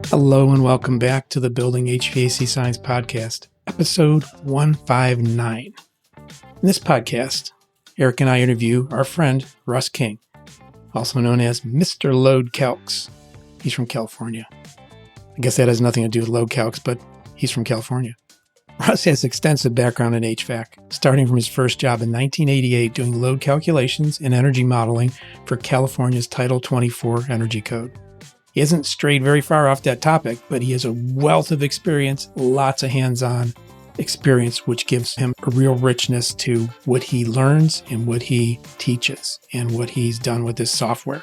Hello and welcome back to the Building HVAC Science Podcast, episode 159. In this podcast, Eric and I interview our friend Russ King, also known as Mr. Load Calcs. He's from California. I guess that has nothing to do with Load Calcs, but he's from California. Russ has extensive background in HVAC, starting from his first job in 1988 doing load calculations and energy modeling for California's Title 24 Energy Code. He hasn't strayed very far off that topic, but he has a wealth of experience, lots of hands-on experience, which gives him a real richness to what he learns and what he teaches and what he's done with this software.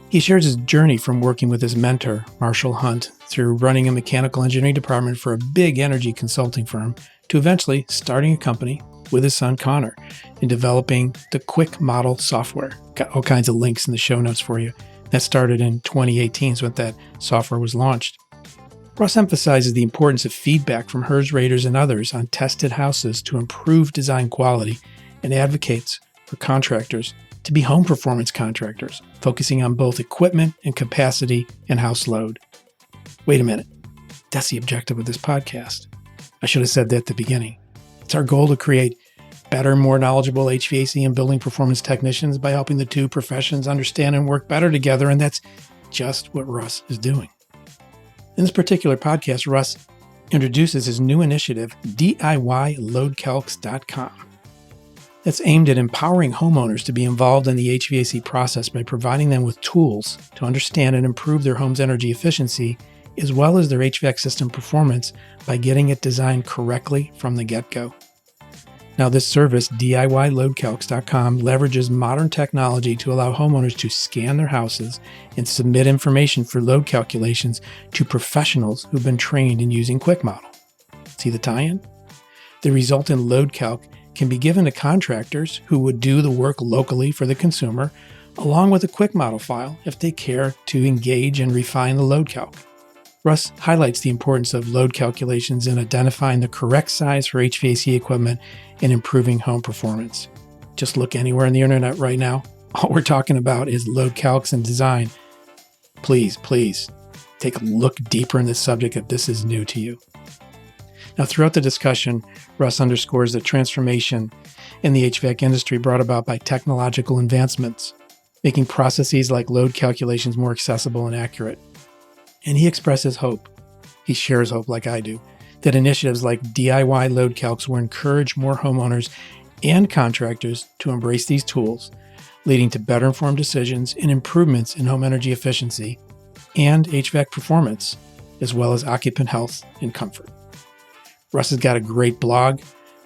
He shares his journey from working with his mentor, Marshall Hunt, through running a mechanical engineering department for a big energy consulting firm, to eventually starting a company with his son Connor and developing the Quick Model software. Got all kinds of links in the show notes for you. That started in 2018 is when that software was launched. Russ emphasizes the importance of feedback from HERS raters and others on tested houses to improve design quality and advocates for contractors to be home performance contractors, focusing on both equipment and capacity and house load. Wait a minute. That's the objective of this podcast. I should have said that at the beginning. It's our goal to create better, more knowledgeable HVAC and building performance technicians by helping the two professions understand and work better together, and that's just what Russ is doing. In this particular podcast, Russ introduces his new initiative, DIYLoadCalcs.com. That's aimed at empowering homeowners to be involved in the HVAC process by providing them with tools to understand and improve their home's energy efficiency, as well as their HVAC system performance by getting it designed correctly from the get-go. Now, this service, DIYLoadCalcs.com, leverages modern technology to allow homeowners to scan their houses and submit information for load calculations to professionals who've been trained in using Quick Model. See the tie-in? The resultant load calc can be given to contractors who would do the work locally for the consumer, along with a Quick Model file if they care to engage and refine the load calc. Russ highlights the importance of load calculations in identifying the correct size for HVAC equipment and improving home performance. Just look anywhere on the internet right now. All we're talking about is load calcs and design. Please take a look deeper in this subject if this is new to you. Now, throughout the discussion, Russ underscores the transformation in the HVAC industry brought about by technological advancements, making processes like load calculations more accessible and accurate. And he expresses hope. He shares hope like I do, that initiatives like DIY Load Calcs will encourage more homeowners and contractors to embrace these tools, leading to better informed decisions and improvements in home energy efficiency and HVAC performance, as well as occupant health and comfort. Russ has got a great blog,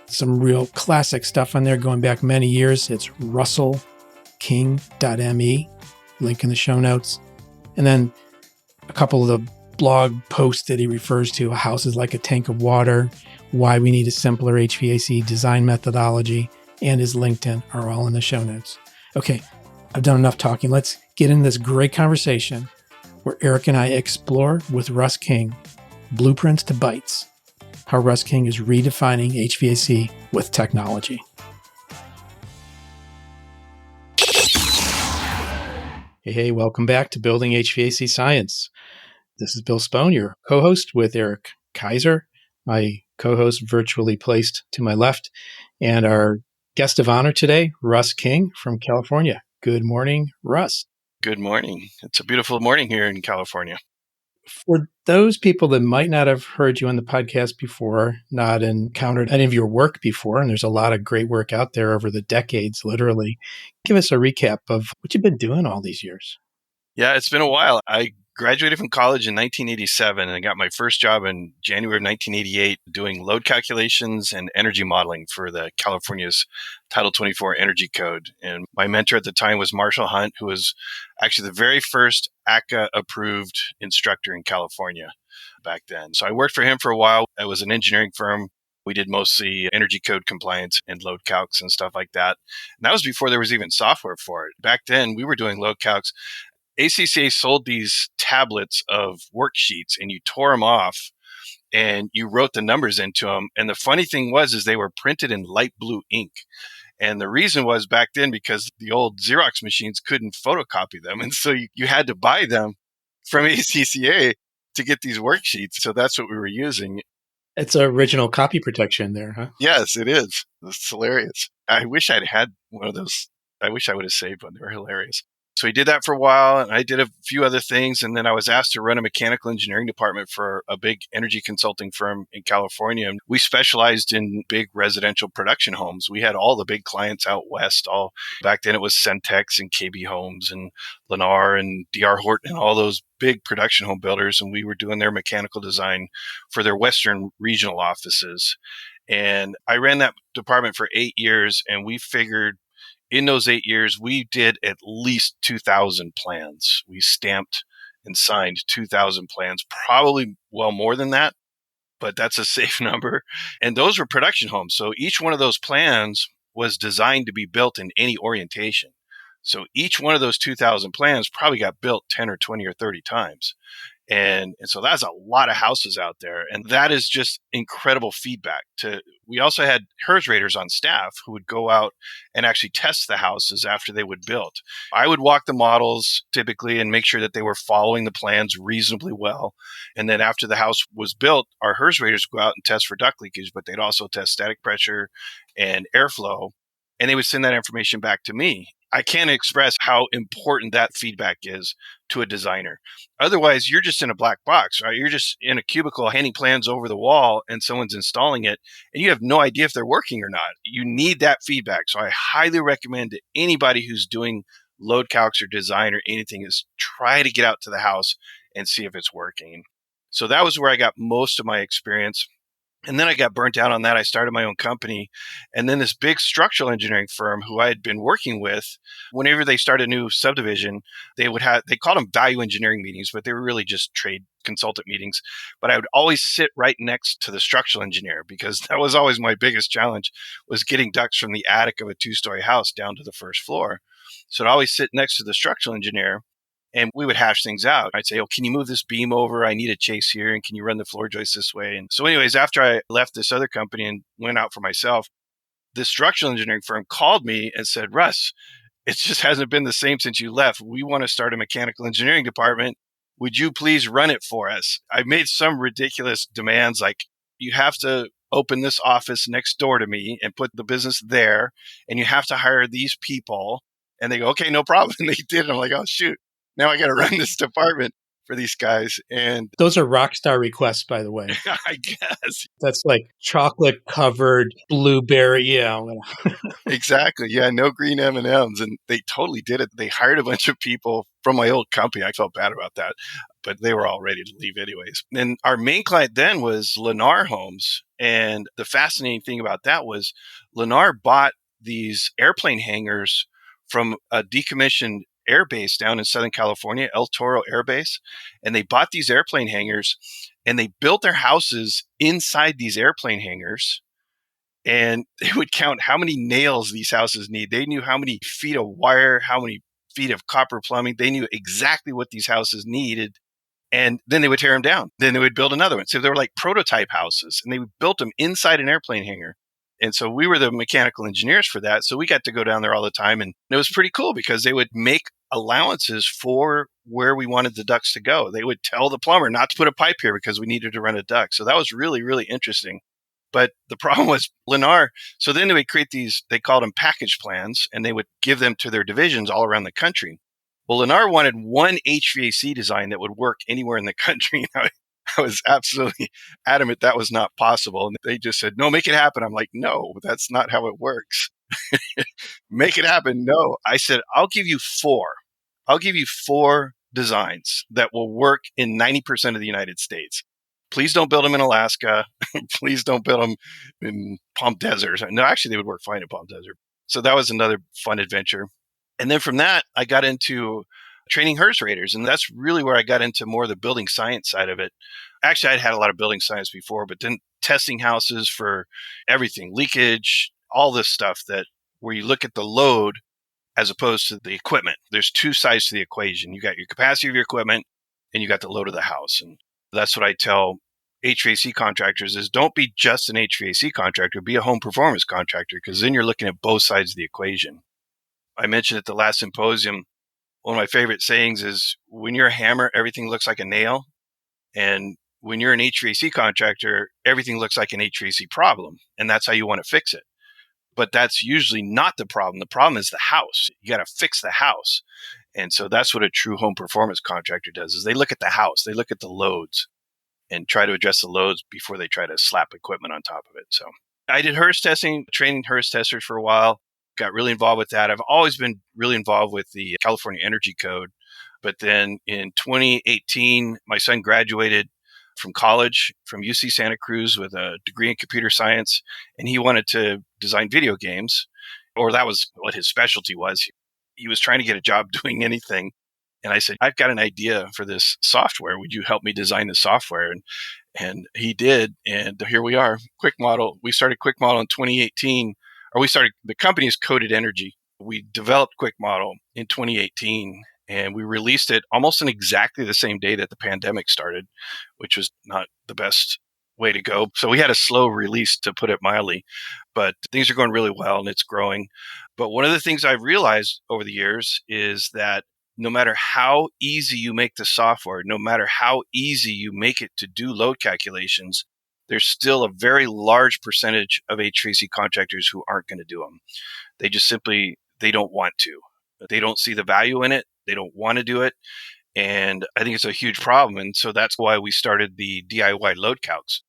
some real classic stuff on there going back many years. It's russellking.me, link in the show notes. And then a couple of the blog posts that he refers to, a house is like a tank of water, why we need a simpler HVAC design methodology, and his LinkedIn are all in the show notes. Okay, I've done enough talking. Let's get in this great conversation where Eric and I explore with Russ King, blueprints to Bytes, how Russ King is redefining HVAC with technology. Hey, welcome back to Building HVAC Science. This is Bill Spohn, your co-host with Eric Kaiser, my co-host virtually placed to my left, and our guest of honor today, Russ King from California. Good morning, Russ. Good morning. It's a beautiful morning here in California. For those people that might not have heard you on the podcast before, not encountered any of your work before, and there's a lot of great work out there over the decades, literally, give us a recap of what you've been doing all these years. Yeah, it's been a while. I graduated from college in 1987 and got my first job in January of 1988 doing load calculations and energy modeling for the California's Title 24 Energy Code. And my mentor at the time was Marshall Hunt, who was actually the very first ACCA-approved instructor in California back then. So I worked for him for a while. It was an engineering firm. We did mostly energy code compliance and load calcs and stuff like that. And that was before there was even software for it. Back then, we were doing load calcs. ACCA sold these tablets of worksheets and you tore them off and you wrote the numbers into them. And the funny thing was they were printed in light blue ink. And the reason was back then because the old Xerox machines couldn't photocopy them. And so you had to buy them from ACCA. to get these worksheets. So that's what we were using. It's original copy protection there, huh? Yes, it is. It's hilarious. I wish I'd had one of those. I wish I would have saved one. They were hilarious. So we did that for a while, and I did a few other things. And then I was asked to run a mechanical engineering department for a big energy consulting firm in California. And we specialized in big residential production homes. We had all the big clients out west. All back then it was Centex and KB Homes and Lennar and DR Horton and all those big production home builders. And we were doing their mechanical design for their Western regional offices. And I ran that department for 8 years, and we figured in those 8 years, we did at least 2,000 plans. We stamped and signed 2,000 plans, probably well more than that, but that's a safe number. And those were production homes. So each one of those plans was designed to be built in any orientation. So each one of those 2,000 plans probably got built 10 or 20 or 30 times. And so that's a lot of houses out there. And that is just incredible feedback. We also had HERS raters on staff who would go out and actually test the houses after they would build. I would walk the models typically and make sure that they were following the plans reasonably well. And then after the house was built, our HERS raters would go out and test for duct leakage, but they'd also test static pressure and airflow. And they would send that information back to me. I can't express how important that feedback is to a designer. Otherwise, you're just in a black box, right? You're just in a cubicle handing plans over the wall and someone's installing it and you have no idea if they're working or not. You need that feedback. So I highly recommend to anybody who's doing load calcs or design or anything is try to get out to the house and see if it's working. So that was where I got most of my experience. And then I got burnt out on that. I started my own company. And then this big structural engineering firm who I had been working with, whenever they started a new subdivision, they called them value engineering meetings, but they were really just trade consultant meetings. But I would always sit right next to the structural engineer because that was always my biggest challenge was getting ducts from the attic of a 2-story house down to the first floor. So I'd always sit next to the structural engineer. And we would hash things out. I'd say, oh, can you move this beam over? I need a chase here. And can you run the floor joist this way? And so anyways, after I left this other company and went out for myself, this structural engineering firm called me and said, Russ, it just hasn't been the same since you left. We want to start a mechanical engineering department. Would you please run it for us? I made some ridiculous demands like you have to open this office next door to me and put the business there. And you have to hire these people. And they go, okay, no problem. And they did. And I'm like, oh, shoot. Now I got to run this department for these guys. And those are rock star requests, by the way. I guess. That's like chocolate covered blueberry. Yeah. Exactly. Yeah. No green M&Ms. And they totally did it. They hired a bunch of people from my old company. I felt bad about that, but they were all ready to leave anyways. And our main client then was Lennar Homes. And the fascinating thing about that was Lennar bought these airplane hangars from a decommissioned air base down in Southern California, El Toro Air Base. And they bought these airplane hangars and they built their houses inside these airplane hangars. And they would count how many nails these houses need. They knew how many feet of wire, how many feet of copper plumbing. They knew exactly what these houses needed. And then they would tear them down. Then they would build another one. So they were like prototype houses and they built them inside an airplane hangar. And so we were the mechanical engineers for that. So we got to go down there all the time. And it was pretty cool because they would make allowances for where we wanted the ducts to go. They would tell the plumber not to put a pipe here because we needed to run a duct. So that was really, really interesting. But the problem was Lennar. So then they would create these, they called them package plans, and they would give them to their divisions all around the country. Well, Lennar wanted one HVAC design that would work anywhere in the country. I was absolutely adamant that was not possible. And they just said, no, make it happen. I'm like, no, that's not how it works. Make it happen. No, I said, I'll give you 4. I'll give you 4 designs that will work in 90% of the United States. Please don't build them in Alaska. Please don't build them in Palm Desert. No, actually, they would work fine in Palm Desert. So that was another fun adventure. And then from that, I got into training HERS raters. And that's really where I got into more of the building science side of it. Actually, I'd had a lot of building science before, but then testing houses for everything, leakage, all this stuff that where you look at the load as opposed to the equipment. There's 2 sides to the equation. You got your capacity of your equipment and you got the load of the house. And that's what I tell HVAC contractors is don't be just an HVAC contractor, be a home performance contractor, because then you're looking at both sides of the equation. I mentioned at the last symposium, one of my favorite sayings is when you're a hammer, everything looks like a nail. And when you're an HVAC contractor, everything looks like an HVAC problem, and that's how you want to fix it. But that's usually not the problem. The problem is the house. You got to fix the house. And so that's what a true home performance contractor does, is they look at the house, they look at the loads and try to address the loads before they try to slap equipment on top of it. So I did HERS testing, training HERS testers for a while, got really involved with that. I've always been really involved with the California Energy Code. But then in 2018, my son graduated from college from UC Santa Cruz with a degree in computer science, and he wanted to design video games, or that was what his specialty was. He was trying to get a job doing anything. And I said, I've got an idea for this software. Would you help me design the software? And he did. And here we are, Quick Model. We started Quick Model in 2018, or the company is Coded Energy. We developed Quick Model in 2018, and we released it almost on exactly the same day that the pandemic started, which was not the best way to go. So we had a slow release, to put it mildly, but things are going really well and it's growing. But one of the things I've realized over the years is that no matter how easy you make the software, no matter how easy you make it to do load calculations, there's still a very large percentage of HVAC contractors who aren't going to do them. They just simply, they don't want to. They don't see the value in it. They don't want to do it. And I think it's a huge problem. And so that's why we started the DIY Load Calcs.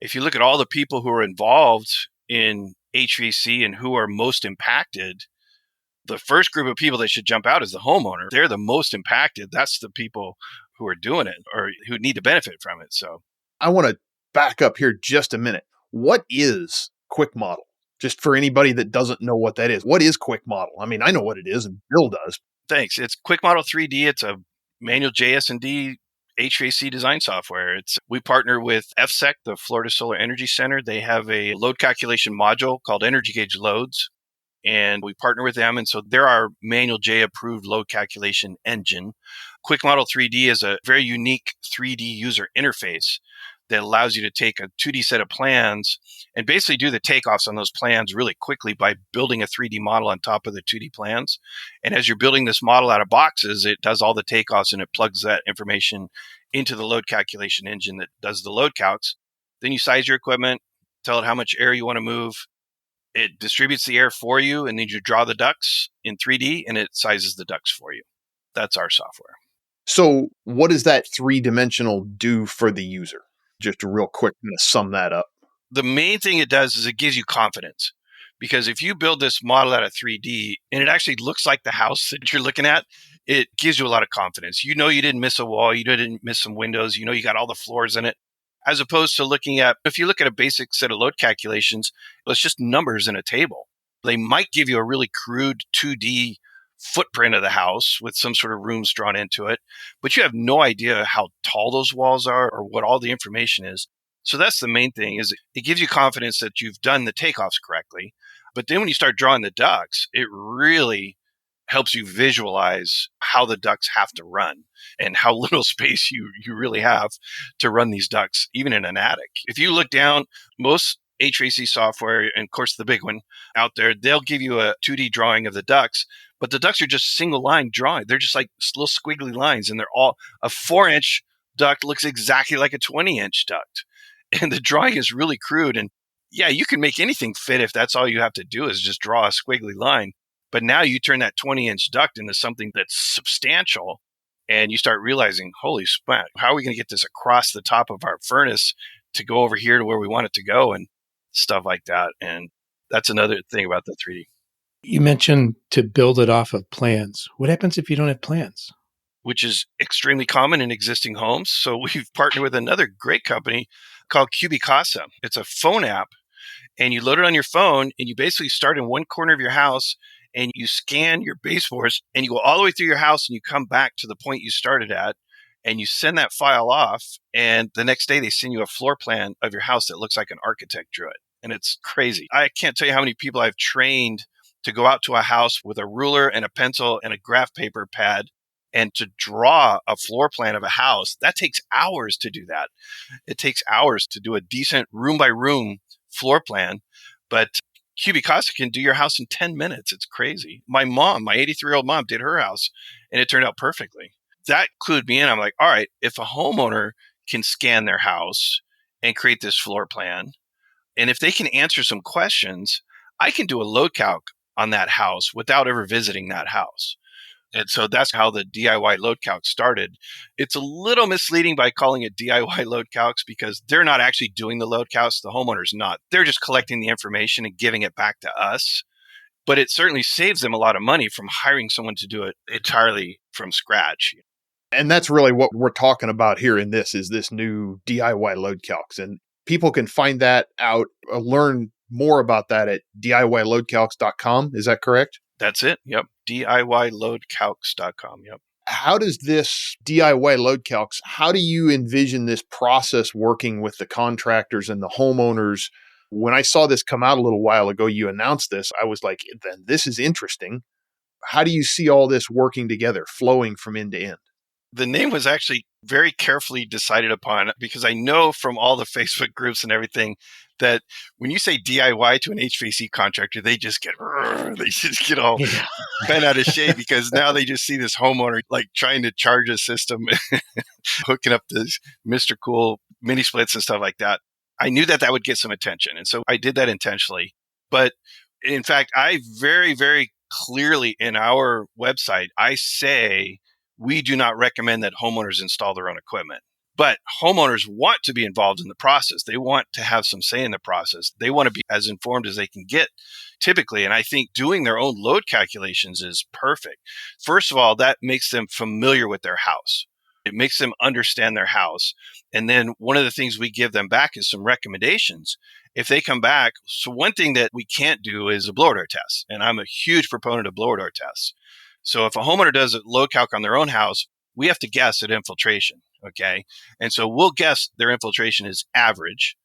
If you look at all the people who are involved in HVAC and who are most impacted, the first group of people that should jump out is the homeowner. They're the most impacted. That's the people who are doing it or who need to benefit from it. So I want to back up here just a minute. What is Quick Model? Just for anybody that doesn't know what that is. What is Quick Model? I mean, I know what it is and Bill does. Thanks. It's Quick Model 3D. It's a manual JS&D HVAC design software. We partner with FSEC, the Florida Solar Energy Center. They have a load calculation module called Energy Gauge Loads, and we partner with them. And so they're our manual J approved load calculation engine. Quick Model 3D is a very unique 3D user interface that allows you to take a 2D set of plans and basically do the takeoffs on those plans really quickly by building a 3D model on top of the 2D plans. And as you're building this model out of boxes, it does all the takeoffs and it plugs that information into the load calculation engine that does the load calcs. Then you size your equipment, tell it how much air you want to move. It distributes the air for you, and then you draw the ducts in 3D and it sizes the ducts for you. That's our software. So what does that 3-dimensional do for the user? Just a real quick to sum that up. The main thing it does is it gives you confidence, because if you build this model out of 3D and it actually looks like the house that you're looking at, it gives you a lot of confidence. You know you didn't miss a wall, you didn't miss some windows, you know you got all the floors in it, as opposed to if you look at a basic set of load calculations, it's just numbers in a table. They might give you a really crude 2D footprint of the house with some sort of rooms drawn into it, but you have no idea how tall those walls are or what all the information is. So that's the main thing, is it gives you confidence that you've done the takeoffs correctly. But then when you start drawing the ducts, it really helps you visualize how the ducts have to run and how little space you really have to run these ducts, even in an attic. If you look down, most HVAC software, and of course the big one out there, they'll give you a 2D drawing of the ducts, but the ducts are just single line drawing. They're just like little squiggly lines, and they're all a 4-inch duct looks exactly like a 20-inch duct. And the drawing is really crude. And yeah, you can make anything fit if that's all you have to do is just draw a squiggly line. But now you turn that 20-inch duct into something that's substantial, and you start realizing, holy smack, how are we going to get this across the top of our furnace to go over here to where we want it to go and stuff like that. And that's another thing about the 3D. You mentioned to build it off of plans. What happens if you don't have plans? Which is extremely common in existing homes. So we've partnered with another great company called Cubicasa. It's a phone app, and you load it on your phone, and you basically start in one corner of your house, and you scan your baseboards, and you go all the way through your house, and you come back to the point you started at, and you send that file off, and the next day they send you a floor plan of your house that looks like an architect drew it. And it's crazy. I can't tell you how many people I've trained to go out to a house with a ruler and a pencil and a graph paper pad and to draw a floor plan of a house. That takes hours to do that. It takes hours to do a decent room by room floor plan, but Cubicasa can do your house in 10 minutes. It's crazy. My 83-year-old mom did her house, and it turned out perfectly. That clued me in. I'm like, all right, if a homeowner can scan their house and create this floor plan. And if they can answer some questions, I can do a load calc on that house without ever visiting that house. And so that's how the DIY load calc started. It's a little misleading by calling it DIY load calcs because they're not actually doing the load calcs. The homeowner's not. They're just collecting the information and giving it back to us. But it certainly saves them a lot of money from hiring someone to do it entirely from scratch. And that's really what we're talking about here in this is this new DIY load calcs. And people can find that out, learn more about that at DIYloadcalcs.com. Is that correct? That's it. Yep. DIYloadcalcs.com. Yep. How does this DIY load calcs, how do you envision this process working with the contractors and the homeowners? When I saw this come out a little while ago, you announced this, I was like, then this is interesting. How do you see all this working together, flowing from end to end? The name was actually very carefully decided upon because I know from all the Facebook groups and everything that when you say DIY to an HVAC contractor, they just get all bent out of shape because now they just see this homeowner like trying to charge a system, hooking up this Mr. Cool mini splits and stuff like that. I knew that would get some attention. And so I did that intentionally. But in fact, I very, very clearly in our website, I say we do not recommend that homeowners install their own equipment. But homeowners want to be involved in the process. They want to have some say in the process. They want to be as informed as they can get typically. And I think doing their own load calculations is perfect. First of all, that makes them familiar with their house. It makes them understand their house. And then one of the things we give them back is some recommendations. If they come back, so one thing that we can't do is a blower door test. And I'm a huge proponent of blower door tests. So if a homeowner does a load calc on their own house, we have to guess at infiltration. Okay. And so we'll guess their infiltration is average,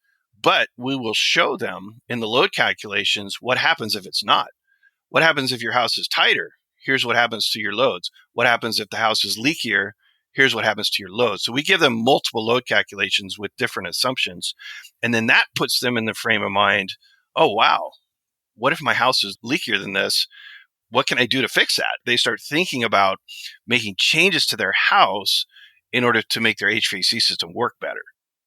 but we will show them in the load calculations what happens if it's not. What happens if your house is tighter? Here's what happens to your loads. What happens if the house is leakier? Here's what happens to your loads. So we give them multiple load calculations with different assumptions. And then that puts them in the frame of mind, oh, wow, what if my house is leakier than this? What can I do to fix that? They start thinking about making changes to their house in order to make their HVAC system work better.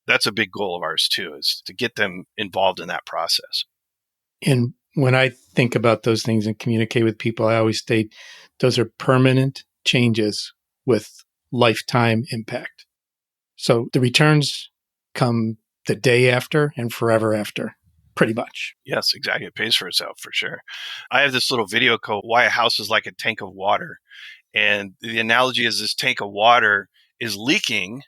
That's a big goal of ours too, is to get them involved in that process. And when I think about those things and communicate with people, I always state those are permanent changes with lifetime impact. So the returns come the day after and forever after, pretty much. Yes, exactly. It pays for itself for sure. I have this little video called Why a House is Like a Tank of Water. And the analogy is this tank of water is leaking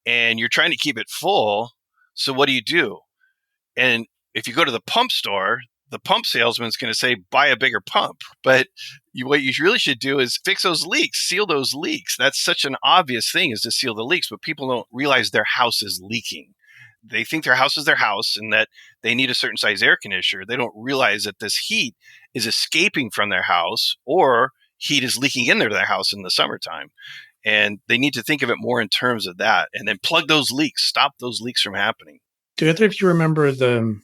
and you're trying to keep it full. So what do? And if you go to the pump store, the pump salesman's going to say, buy a bigger pump. But what you really should do is fix those leaks, seal those leaks. That's such an obvious thing, is to seal the leaks, but people don't realize their house is leaking. They think their house is their house and that they need a certain size air conditioner. They don't realize that this heat is escaping from their house or heat is leaking into their house in the summertime. And they need to think of it more in terms of that and then plug those leaks, stop those leaks from happening. Do either of you remember the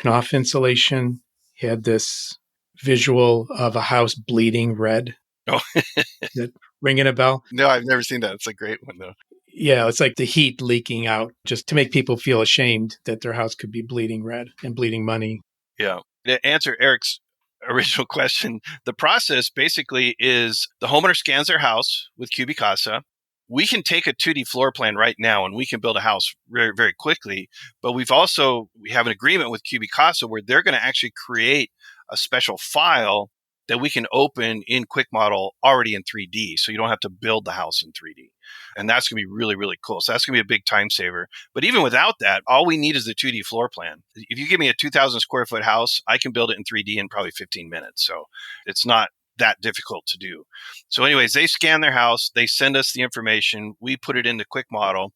Knopf insulation had this visual of a house bleeding red? Oh, Is it ringing a bell? No, I've never seen that. It's a great one, though. Yeah, it's like the heat leaking out just to make people feel ashamed that their house could be bleeding red and bleeding money. Yeah. To answer Eric's original question, the process basically is the homeowner scans their house with Cubicasa. We can take a 2D floor plan right now and we can build a house very, very quickly. But we have an agreement with Cubicasa where they're going to actually create a special file that we can open in QuickModel already in 3D. So you don't have to build the house in 3D. And that's going to be really, really cool. So that's going to be a big time saver. But even without that, all we need is the 2D floor plan. If you give me a 2,000 square foot house, I can build it in 3D in probably 15 minutes. So it's not that difficult to do. So anyways, they scan their house, they send us the information, we put it into QuickModel,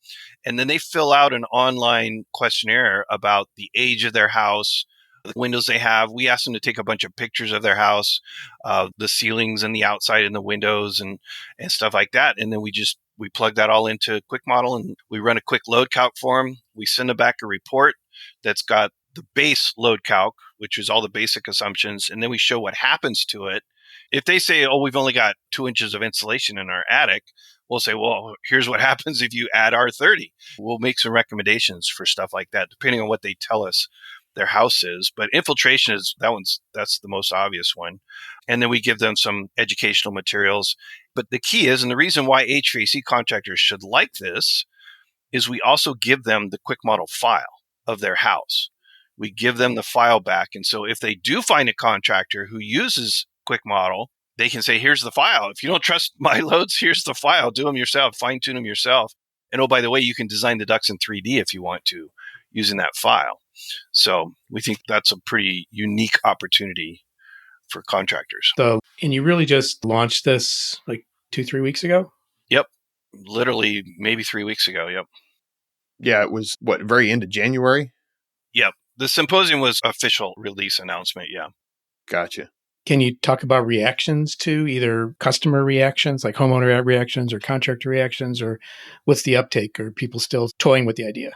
and then they fill out an online questionnaire about the age of their house, the windows they have. We ask them to take a bunch of pictures of their house, the ceilings and the outside and the windows and stuff like that. And then we plug that all into QuickModel and we run a quick load calc for them. We send them back a report that's got the base load calc, which is all the basic assumptions. And then we show what happens to it. If they say, oh, we've only got 2 inches of insulation in our attic, we'll say, well, here's what happens if you add R30. We'll make some recommendations for stuff like that, depending on what they tell us their house is. But infiltration that's the most obvious one. And then we give them some educational materials. But the key is, and the reason why HVAC contractors should like this, is we also give them the quick model file of their house. We give them the file back. And so if they do find a contractor who uses quick model, they can say, here's the file. If you don't trust my loads, here's the file. Do them yourself, fine tune them yourself. And oh, by the way, you can design the ducts in 3D if you want to, using that file. So we think that's a pretty unique opportunity for contractors. And you really just launched this like 2-3 weeks ago? Yep. Literally maybe 3 weeks ago. Yep. Yeah, it was very end of January? Yep. The symposium was official release announcement. Yeah. Gotcha. Can you talk about reactions to either customer reactions, like homeowner reactions or contractor reactions, or what's the uptake? Or people still toying with the idea?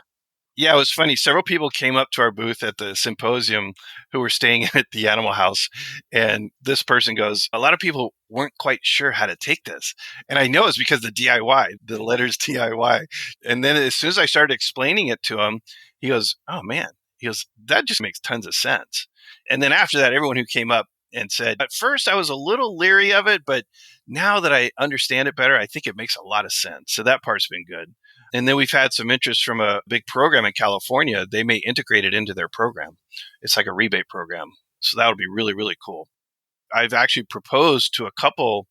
Yeah, it was funny. Several people came up to our booth at the symposium who were staying at the animal house. And this person goes, a lot of people weren't quite sure how to take this. And I know it's because the DIY, the letters DIY. And then as soon as I started explaining it to him, he goes, oh man, he goes, that just makes tons of sense. And then after that, everyone who came up and said, at first I was a little leery of it, but now that I understand it better, I think it makes a lot of sense. So that part's been good. And then we've had some interest from a big program in California. They may integrate it into their program. It's like a rebate program. So that would be really, really cool. I've actually proposed to a couple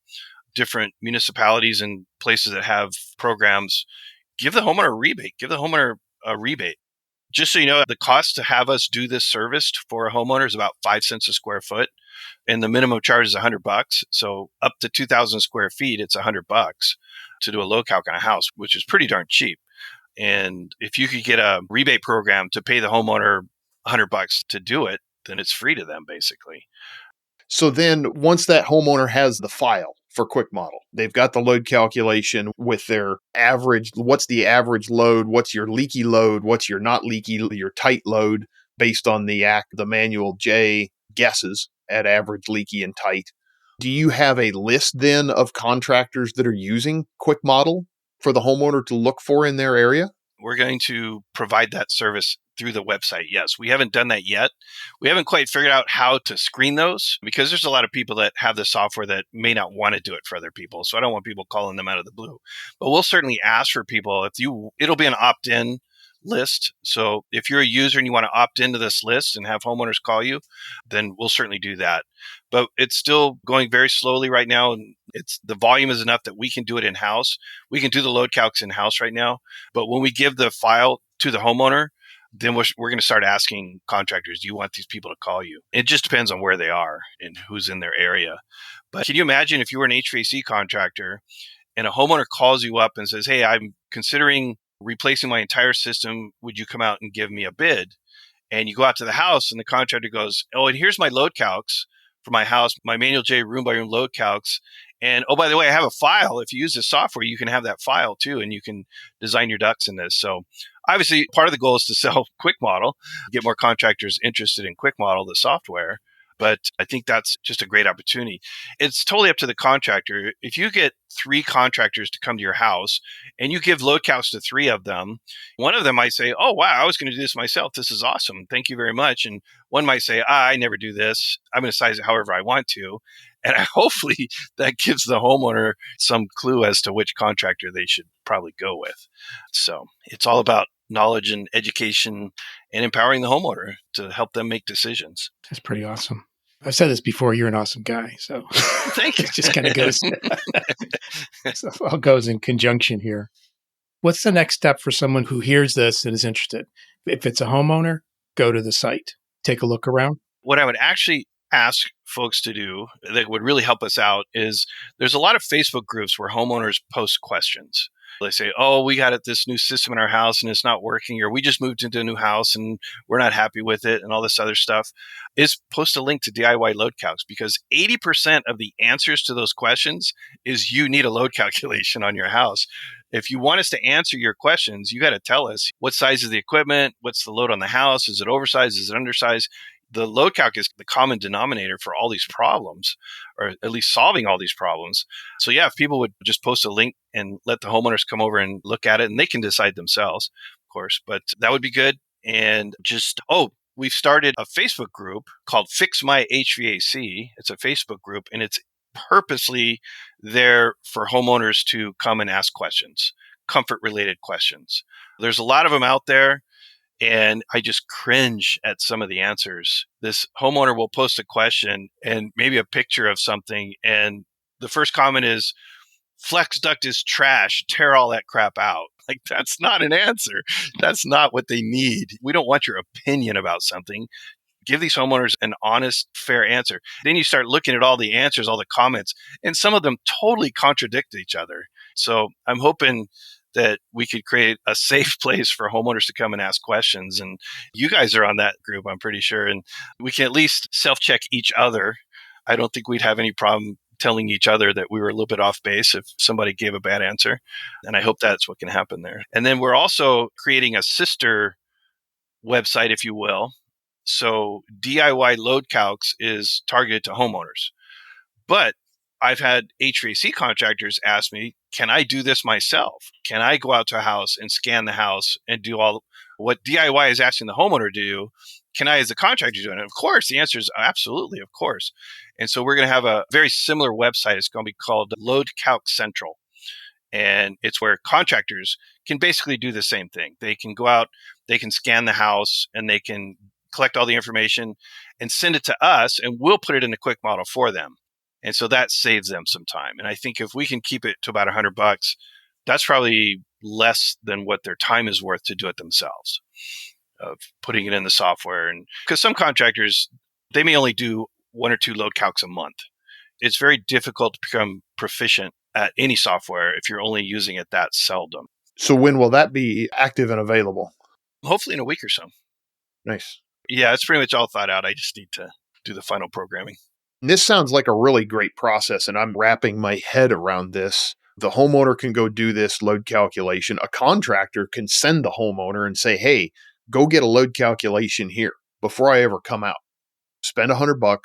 different municipalities and places that have programs, give the homeowner a rebate, give the homeowner a rebate. Just so you know, the cost to have us do this service for a homeowner is about 5 cents a square foot. And the minimum charge is $100. So up to 2,000 square feet, it's $100 to do a load calc on a house, which is pretty darn cheap. And if you could get a rebate program to pay the homeowner $100 to do it, then it's free to them, basically. So then once that homeowner has the file for Quick Model, they've got the load calculation with their average, what's the average load, what's your leaky load, what's your not leaky, your tight load based on the manual J guesses at average, leaky, and tight. Do you have a list then of contractors that are using Quick Model for the homeowner to look for in their area? We're going to provide that service through the website. Yes, we haven't done that yet. We haven't quite figured out how to screen those because there's a lot of people that have the software that may not want to do it for other people. So I don't want people calling them out of the blue. But we'll certainly ask for people. It'll be an opt-in list. So if you're a user and you want to opt into this list and have homeowners call you, then we'll certainly do that. But it's still going very slowly right now. And the volume is enough that we can do it in-house. We can do the load calcs in-house right now. But when we give the file to the homeowner, then we're going to start asking contractors, do you want these people to call you? It just depends on where they are and who's in their area. But can you imagine if you were an HVAC contractor and a homeowner calls you up and says, hey, I'm considering replacing my entire system. Would you come out and give me a bid? And you go out to the house and the contractor goes, oh, and here's my load calcs for my house, my manual J room by room load calcs. And oh, by the way, I have a file. If you use this software, you can have that file too, and you can design your ducts in this. So obviously, part of the goal is to sell Quick Model, get more contractors interested in Quick Model, the software. But I think that's just a great opportunity. It's totally up to the contractor. If you get 3 contractors to come to your house and you give load calcs to 3 of them, one of them might say, oh, wow, I was going to do this myself. This is awesome. Thank you very much. And one might say, I never do this. I'm going to size it however I want to. And hopefully that gives the homeowner some clue as to which contractor they should probably go with. So it's all about knowledge and education and empowering the homeowner to help them make decisions. That's pretty awesome. I've said this before, you're an awesome guy. So thank you. It just kind of goes, so it all goes in conjunction here. What's the next step for someone who hears this and is interested? If it's a homeowner, go to the site, take a look around. What I would actually ask folks to do that would really help us out is there's a lot of Facebook groups where homeowners post questions. They say, oh, we got this new system in our house and it's not working, or we just moved into a new house and we're not happy with it and all this other stuff. Is post a link to DIY load calcs, because 80% of the answers to those questions is you need a load calculation on your house. If you want us to answer your questions, you got to tell us what size is the equipment, what's the load on the house, is it oversized, is it undersized? the load calc is the common denominator for all these problems, or at least solving all these problems. So yeah, if people would just post a link and let the homeowners come over and look at it, and they can decide themselves, of course, but that would be good. And just, we've started a Facebook group called Fix My HVAC. It's a Facebook group, and it's purposely there for homeowners to come and ask questions, comfort-related questions. There's a lot of them out there, and I just cringe at some of the answers. This homeowner will post a question and maybe a picture of something, and the first comment is, flex duct is trash, tear all that crap out. Like, that's not an answer. That's not what they need. We don't want your opinion about something. Give these homeowners an honest, fair answer. Then you start looking at all the answers, all the comments, and some of them totally contradict each other. So I'm hoping that we could create a safe place for homeowners to come and ask questions. And you guys are on that group, I'm pretty sure. And we can at least self-check each other. I don't think we'd have any problem telling each other that we were a little bit off base if somebody gave a bad answer. And I hope that's what can happen there. And then we're also creating a sister website, if you will. So DIY Load Calcs is targeted to homeowners. But I've had HVAC contractors ask me, can I do this myself? Can I go out to a house and scan the house and do all what DIY is asking the homeowner to do? Can I, as a contractor, do it? And of course, the answer is absolutely, of course. And so we're going to have a very similar website. It's going to be called Load Calc Central. And it's where contractors can basically do the same thing. They can go out, they can scan the house, and they can collect all the information and send it to us, and we'll put it in a quick model for them. And so that saves them some time. And I think if we can keep it to about $100, that's probably less than what their time is worth to do it themselves, of putting it in the software. And because some contractors, they may only do 1 or 2 load calcs a month. It's very difficult to become proficient at any software if you're only using it that seldom. So when will that be active and available? Hopefully in a week or so. Nice. Yeah, it's pretty much all thought out. I just need to do the final programming. And this sounds like a really great process, and I'm wrapping my head around this. The homeowner can go do this load calculation. A contractor can send the homeowner and say, hey, go get a load calculation here before I ever come out. Spend $100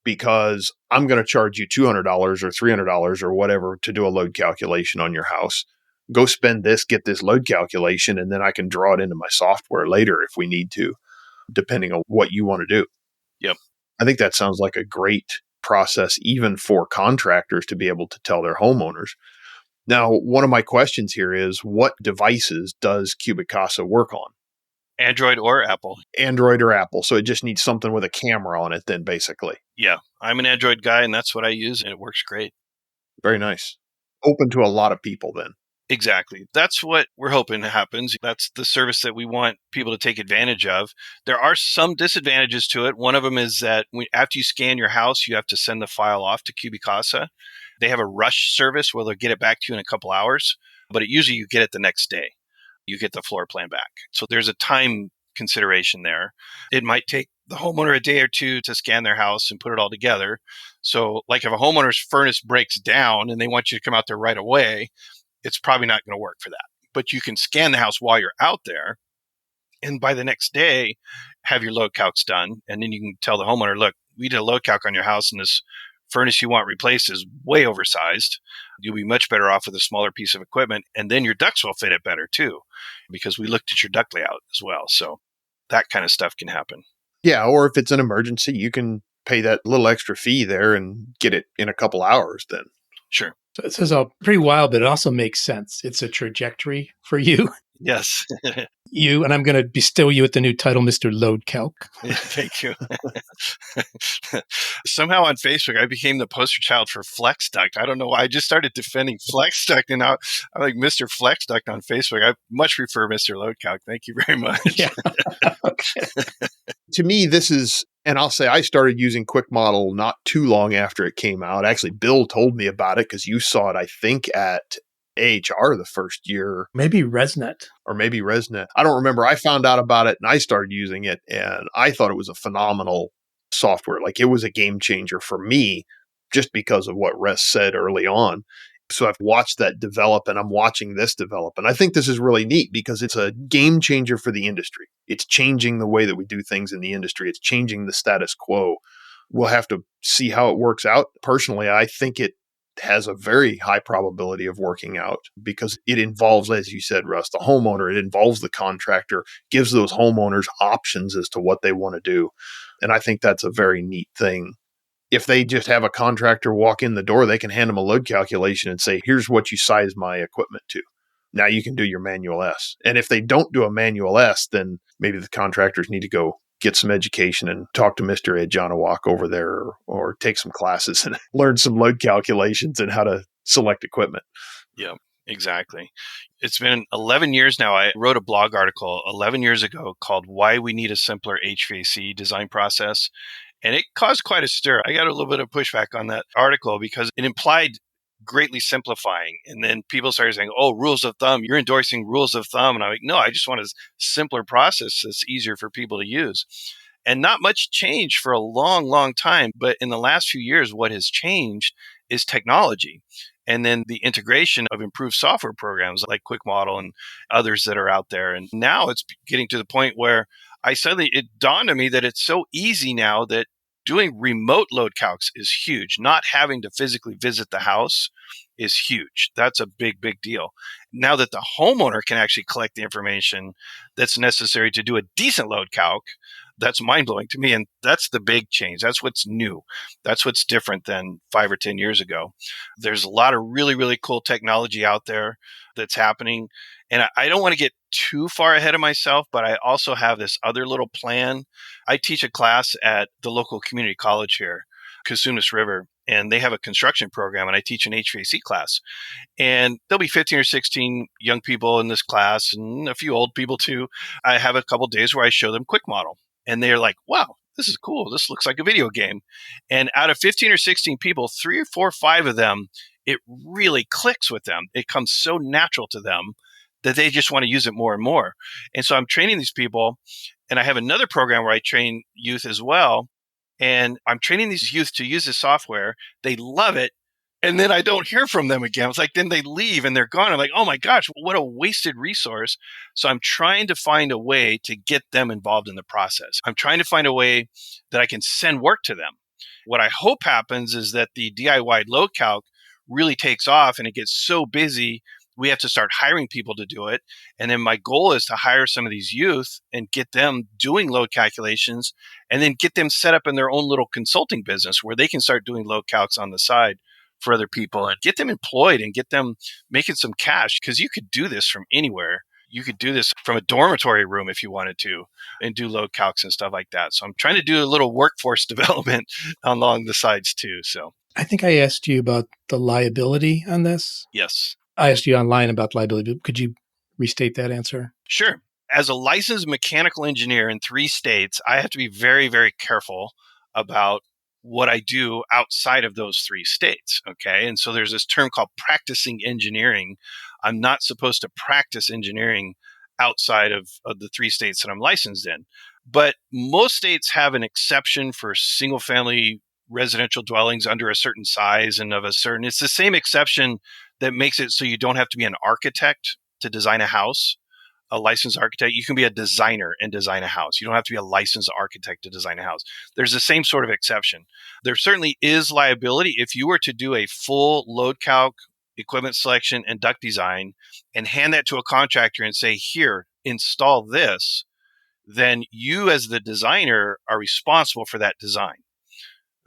because I'm going to charge you $200 or $300 or whatever to do a load calculation on your house. Go spend this, get this load calculation, and then I can draw it into my software later if we need to, depending on what you want to do. Yep. I think that sounds like a great process, even for contractors to be able to tell their homeowners. Now, one of my questions here is, what devices does Cubic Casa work on? Android or Apple. Android or Apple. So it just needs something with a camera on it then, basically. Yeah. I'm an Android guy, and that's what I use, and it works great. Very nice. Open to a lot of people then. Exactly. That's what we're hoping happens. That's the service that we want people to take advantage of. There are some disadvantages to it. One of them is that after you scan your house, you have to send the file off to Cubic Casa. They have a rush service where they'll get it back to you in a couple hours, but usually you get it the next day. You get the floor plan back. So there's a time consideration there. It might take the homeowner a day or two to scan their house and put it all together. So like if a homeowner's furnace breaks down and they want you to come out there right away, it's probably not going to work for that. But you can scan the house while you're out there, and by the next day, have your load calcs done. And then you can tell the homeowner, look, we did a load calc on your house, and this furnace you want replaced is way oversized. You'll be much better off with a smaller piece of equipment. And then your ducts will fit it better too, because we looked at your duct layout as well. So that kind of stuff can happen. Yeah, or if it's an emergency, you can pay that little extra fee there and get it in a couple hours then. Sure. So it says all pretty wild, but it also makes sense. It's a trajectory for you. Yes. And I'm going to bestow you with the new title, Mr. Load Calc. Thank you. Somehow on Facebook, I became the poster child for Flex Duct. I don't know why. I just started defending Flex Duct, and now I'm like Mr. Flex Duct on Facebook. I much prefer Mr. Load Calc. Thank you very much. Yeah. Okay. To me, this is, and I'll say I started using Quick Model not too long after it came out. Actually, Bill told me about it because you saw it, I think, at AHR the first year. Maybe ResNet. Or maybe ResNet. I don't remember. I found out about it and I started using it, and I thought it was a phenomenal software. Like, it was a game changer for me just because of what Russ said early on. So I've watched that develop and I'm watching this develop. And I think this is really neat because it's a game changer for the industry. It's changing the way that we do things in the industry. It's changing the status quo. We'll have to see how it works out. Personally, I think it has a very high probability of working out because it involves, as you said, Russ, the homeowner. It involves the contractor, gives those homeowners options as to what they want to do. And I think that's a very neat thing. If they just have a contractor walk in the door, they can hand them a load calculation and say, here's what you size my equipment to. Now you can do your manual S. And if they don't do a manual S, then maybe the contractors need to go get some education and talk to Mr. Ed Johnawak over there or take some classes and learn some load calculations and how to select equipment. Yeah, exactly. It's been 11 years now. I wrote a blog article 11 years ago called Why We Need a Simpler HVAC Design Process. And it caused quite a stir. I got a little bit of pushback on that article because it implied greatly simplifying. And then people started saying, oh, rules of thumb, you're endorsing rules of thumb. And I'm like, no, I just want a simpler process that's easier for people to use. And not much changed for a long, long time. But in the last few years, what has changed is technology. And then the integration of improved software programs like QuickModel and others that are out there. And now it's getting to the point where it dawned on me that it's so easy now that doing remote load calcs is huge. Not having to physically visit the house is huge. That's a big, big deal. Now that the homeowner can actually collect the information that's necessary to do a decent load calc, that's mind-blowing to me. And that's the big change. That's what's new. That's what's different than 5 or 10 years ago. There's a lot of really, really cool technology out there that's happening. And I don't want to get too far ahead of myself, but I also have this other little plan. I teach a class at the local community college here, Cosumnes River, and they have a construction program, and I teach an HVAC class. And there'll be 15 or 16 young people in this class and a few old people too. I have a couple days where I show them QuickModel, and they're like, wow, this is cool. This looks like a video game. And out of 15 or 16 people, 3 or 4 or 5 of them, it really clicks with them. It comes so natural to them that they just want to use it more and more. And so I'm training these people, and I have another program where I train youth as well. And I'm training these youth to use this software. They love it. And then I don't hear from them again. It's like, then they leave and they're gone. I'm like, oh my gosh, what a wasted resource. So I'm trying to find a way to get them involved in the process. I'm trying to find a way that I can send work to them. What I hope happens is that the DIY load calc really takes off and it gets so busy we have to start hiring people to do it. And then my goal is to hire some of these youth and get them doing load calculations and then get them set up in their own little consulting business where they can start doing load calcs on the side for other people and get them employed and get them making some cash, because you could do this from anywhere. You could do this from a dormitory room if you wanted to and do load calcs and stuff like that. So I'm trying to do a little workforce development along the sides too. So I think I asked you about the liability on this. yes. I asked you online about liability. Could you restate that answer? Sure. As a licensed mechanical engineer in 3 states, I have to be very, very careful about what I do outside of those 3 states. Okay. And so there's this term called practicing engineering. I'm not supposed to practice engineering outside of the 3 states that I'm licensed in. But most states have an exception for single family residential dwellings under a certain size and of a certain, it's the same exception that makes it so you don't have to be an architect to design a house, a licensed architect. You can be a designer and design a house. You don't have to be a licensed architect to design a house. There's the same sort of exception. There certainly is liability if you were to do a full load calc, equipment selection, and duct design and hand that to a contractor and say, here, install this, then you as the designer are responsible for that design.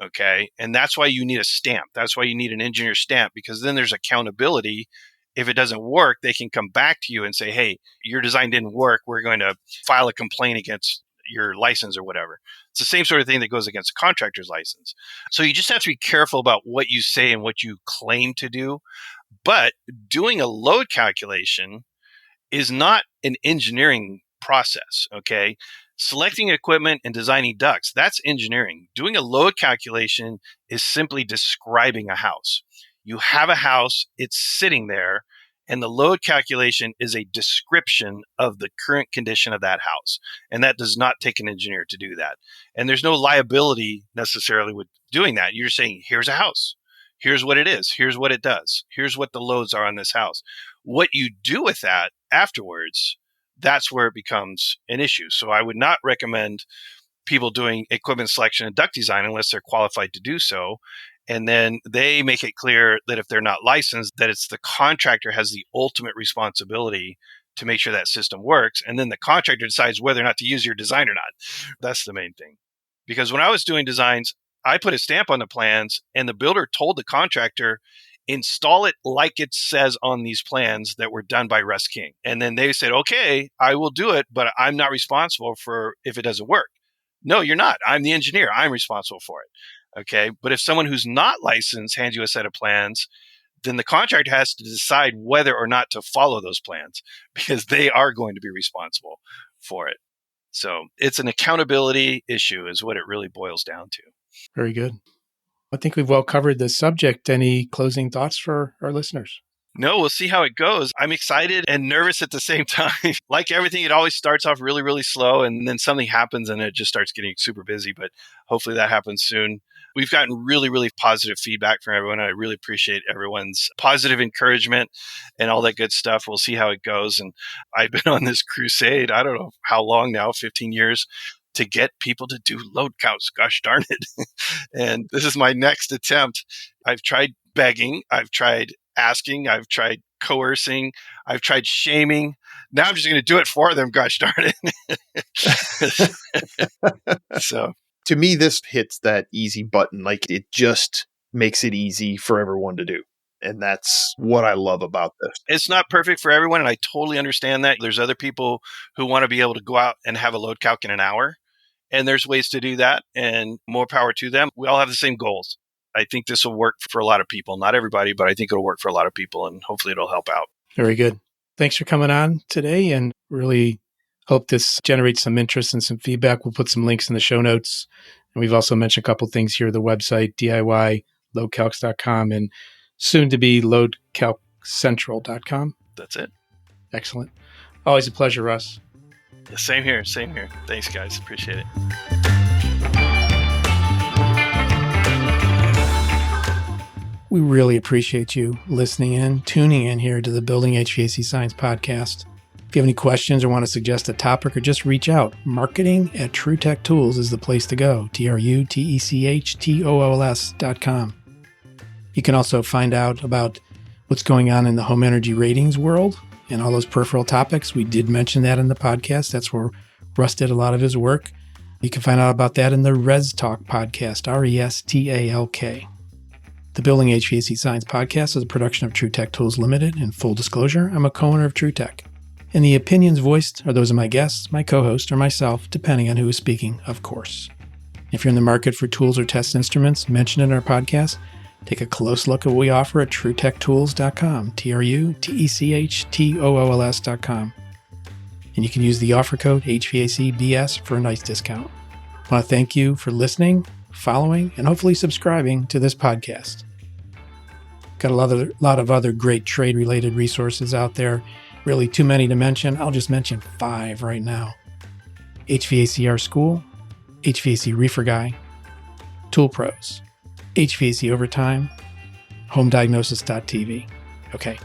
Okay. And that's why you need a stamp. That's why you need an engineer stamp, because then there's accountability. If it doesn't work, they can come back to you and say, hey, your design didn't work. We're going to file a complaint against your license or whatever. It's the same sort of thing that goes against a contractor's license. So you just have to be careful about what you say and what you claim to do. But doing a load calculation is not an engineering process. Okay. Selecting equipment and designing ducts, that's engineering. Doing a load calculation is simply describing a house. You have a house, it's sitting there, and the load calculation is a description of the current condition of that house. And that does not take an engineer to do that. And there's no liability necessarily with doing that. You're saying, here's a house. Here's what it is. Here's what it does. Here's what the loads are on this house. What you do with that afterwards, that's where it becomes an issue. So I would not recommend people doing equipment selection and duct design unless they're qualified to do so. And then they make it clear that if they're not licensed, that it's the contractor has the ultimate responsibility to make sure that system works. And then the contractor decides whether or not to use your design or not. That's the main thing. Because when I was doing designs, I put a stamp on the plans and the builder told the contractor, install it like it says on these plans that were done by Russ King. And then they said, okay, I will do it, but I'm not responsible for if it doesn't work. No, you're not. I'm the engineer. I'm responsible for it. Okay. But if someone who's not licensed hands you a set of plans, then the contractor has to decide whether or not to follow those plans because they are going to be responsible for it. So it's an accountability issue is what it really boils down to. Very good. I think we've well covered this subject. Any closing thoughts for our listeners? No, we'll see how it goes. I'm excited and nervous at the same time. Like everything, it always starts off really, really slow, and then something happens and it just starts getting super busy. But hopefully that happens soon. We've gotten really, really positive feedback from everyone. I really appreciate everyone's positive encouragement and all that good stuff. We'll see how it goes. And I've been on this crusade, I don't know how long now, 15 years, to get people to do load counts. Gosh darn it. And this is my next attempt. I've tried begging. I've tried asking. I've tried coercing. I've tried shaming. Now I'm just going to do it for them. Gosh darn it. So to me, this hits that easy button. Like it just makes it easy for everyone to do. And that's what I love about this. It's not perfect for everyone. And I totally understand that. There's other people who want to be able to go out and have a load calc in an hour. And there's ways to do that, and more power to them. We all have the same goals. I think this will work for a lot of people. Not everybody, but I think it'll work for a lot of people, and hopefully it'll help out. Very good. Thanks for coming on today, and really hope this generates some interest and some feedback. We'll put some links in the show notes. And we've also mentioned a couple things here, the website, DIY.loadcalcs.com, and soon to be loadcalccentral.com. That's it. Excellent. Always a pleasure, Russ. Same here. Same here. Thanks, guys. Appreciate it. We really appreciate you listening in, tuning in here to the Building HVAC Science podcast. If you have any questions or want to suggest a topic or just reach out, marketing@TrueTech Tools is the place to go, TRUTECHTOOLS.com. You can also find out about what's going on in the home energy ratings world and all those peripheral topics. We did mention that in the podcast. That's where Russ did a lot of his work. You can find out about that in the Res Talk podcast, RESTALK. The Building HVAC Science podcast is a production of TrueTech Tools Limited. And full disclosure, I'm a co-owner of TrueTech. And the opinions voiced are those of my guests, my co-host, or myself, depending on who is speaking, of course. If you're in the market for tools or test instruments mentioned in our podcast, take a close look at what we offer at TrueTechTools.com, TRUTECHTOOLS.com. And you can use the offer code HVACBS for a nice discount. I want to thank you for listening, following, and hopefully subscribing to this podcast. Got a lot of other great trade-related resources out there. Really too many to mention. I'll just mention 5 right now. HVACR School, HVAC Reefer Guy, Tool Pros, HVAC Overtime, HomeDiagnosis.tv. Okay,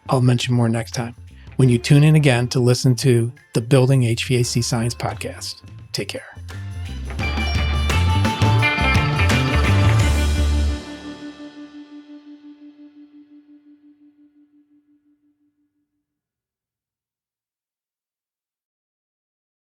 I'll mention more next time when you tune in again to listen to the Building HVAC Science podcast. Take care.